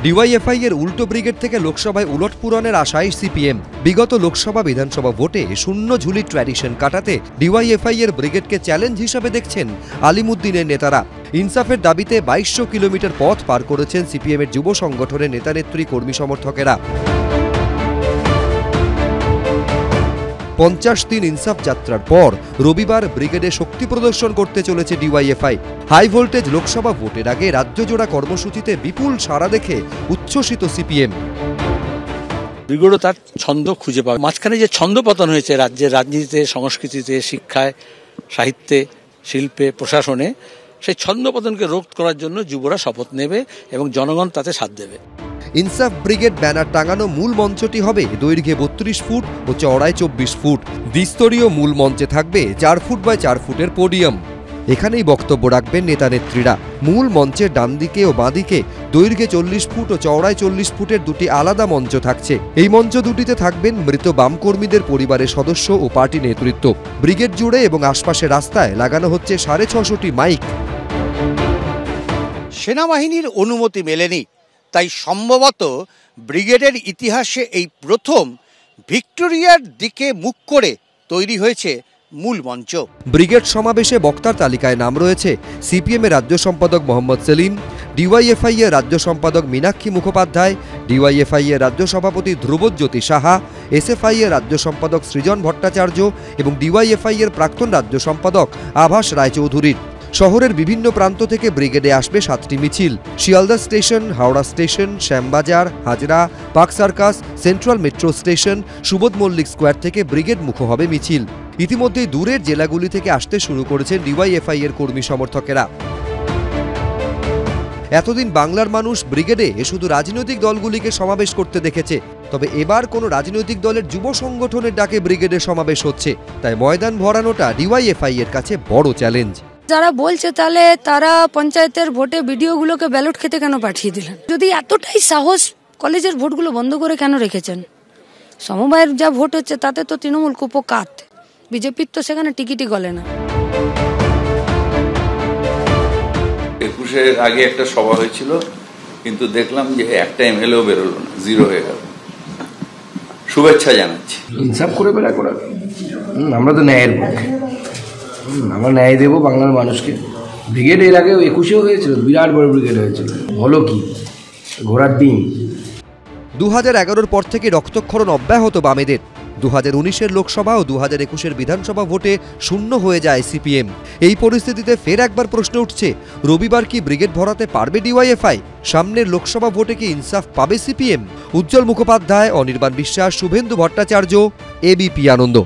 DYFI এর উল্টো brigade থেকে লোকসভায় উলটপূরণের আশায় সিপিএম। বিগত লোকসভা বিধানসভা ভোটে শূন্য ঝুলি ট্র্যাডিশন কাটাতে ডিওয়াইএফআই এর ব্রিগেডকে চ্যালেঞ্জ হিসেবে দেখছেন আলিমুদ্দিনের নেতারা। ইনসাফের দাবিতে 2200 কিলোমিটার পথ পার করেছেন সিপিএম এর যুব সংগঠনের নেতানেত্রী কর্মী সমর্থকেরা। 50 দিন ইনসাফ যাত্রার পর রবিবার ব্রিগেডে শক্তি প্রদর্শন করতে চলেছে ডিওয়াইএফআই। হাই ভোল্টেজ লোকসভা ভোটের আগে রাজ্যজোড়া কর্মসূচিতে বিপুল সাড়া দেখে উচ্ছ্বসিত সিপিএম। ব্রিগেডও তার ছন্দ খুঁজে পাবে। মাঝখানে যে ছন্দপতন হয়েছে রাজ্যের রাজনীতিতে, সংস্কৃতিতে, শিক্ষায়, সাহিত্যে, শিল্পে, প্রশাসনে, সেই ছন্দপতনকে রোধ করার জন্য যুবরা শপথ নেবে এবং জনগণ তাতে সাথ দেবে। ইনসাফ ব্রিগেড ব্যানার টাঙানো মূল মঞ্চটি হবে দৈর্ঘ্যে 32 ফুট ও চওড়ায় 24 ফুট। দ্বিস্তরীয় মূল মঞ্চে থাকবে 4 ফুট বাই 4 ফুটের পোডিয়াম। এখানেই বক্তব্য রাখবেন নেতানেত্রীরা। মূল মঞ্চের ডান দিকে ও বাঁ দিকে দৈর্ঘ্যে 40 ফুট ও চওড়ায় 40 ফুটের দুটি আলাদা মঞ্চ থাকছে। এই মঞ্চ দুটিতে থাকবেন মৃত বাম কর্মীদের পরিবারের সদস্য ও পার্টি নেতৃত্ব। ব্রিগেড জুড়ে এবং আশপাশের রাস্তায় লাগানো হচ্ছে 650টি মাইক। সেনাবাহিনীর অনুমতি মেলেনি, তাই সম্ভবত ব্রিগেডের ইতিহাসে এই প্রথম ভিক্টোরিয়ার দিকে মুখ করে তৈরি হয়েছে মূল মঞ্চ। ব্রিগেড সমাবেশে বক্তার তালিকায় নাম রয়েছে সিপিএম এর রাজ্য সম্পাদক মোহাম্মদ সেলিম, ডিওয়াইএফআই এর রাজ্য সম্পাদক মীনাক্ষী মুখোপাধ্যায়, ডিওয়াইএফআই এর রাজ্য সভাপতি ধ্রুবজ্যোতি সাহা, এসএফআই এর রাজ্য সম্পাদক সৃজন ভট্টাচার্য এবং ডিওয়াইএফআই এর প্রাক্তন রাজ্য সম্পাদক আভাস রায়চৌধুরীর। শহরের বিভিন্ন প্রান্ত থেকে ব্রিগেডে আসবে 7টি মিছিল। Sealdah station, Howrah station, Shyambazar, Hazra, Park Circus, Central metro station, Subodh Mullick Square থেকে ব্রিগেড মুখ হবে মিছিল। ইতিমধ্যেই দূরের জেলাগুলি থেকে আসতে শুরু করেছেন ডিওয়াইএফআই এর কর্মী সমর্থকেরা। এতদিন বাংলার মানুষ ব্রিগেডে শুধু রাজনৈতিক দলগুলিকে সমাবেশ করতে দেখেছে, তবে এবার কোনো রাজনৈতিক দলের যুব সংগঠনের ডাকে ব্রিগেডে সমাবেশ হচ্ছে, তাই ময়দান ভরানোটা ডিওয়াইএফআই এর কাছে বড় চ্যালেঞ্জ। যারা বলছে তাহলে তারা পঞ্চায়েতের ভোটে বিডিওগুলোকে ব্যালট খেতে কেন পাঠিয়ে দিলেন? যদি এতটাই সাহস, কলেজের ভোটগুলো বন্ধ করে কেন রেখেছেন? সমবায়ের যা ভোট হচ্ছে তাতে তো তৃণমূল কুপকাত, বিজেপির তো সেখানে টিকিটই গলে না। 21-এর আগে একটা সভা হয়েছিল, কিন্তু দেখলাম যে একটা এমএলএও বেরোলো না, জিরো হয়ে গেল। শুভেচ্ছা জানাচ্ছি। ইনসাফ করে বেলা করা, আমরা তো ন্যায়ের পক্ষে, আমরা ন্যায় দেবো বাংলার মানুষকে। ব্রিগেড এর আগে 21-এও হয়েছিল, বিরাট বড় ব্রিগেড হয়েছিল, হলো কি ঘোড়ার ডিম। 2011-র পর থেকে রক্তক্ষরণ অব্যাহত বামেদের। 2019-এর লোকসভা ও 2021-এর বিধানসভা ভোটে শূন্য হয়ে যায় সিপিএম। এই পরিস্থিতিতে ফের একবার প্রশ্ন উঠছে, রবিবার কি ব্রিগেড ভরাতে পারবে ডিওয়াইএফআই? সামনের লোকসভা ভোটে কি ইনসাফ পাবে সিপিএম? উজ্জ্বল মুখোপাধ্যায়, অনির্বাণ বিশ্বাস, শুভেন্দু ভট্টাচার্য, এবিপি আনন্দ।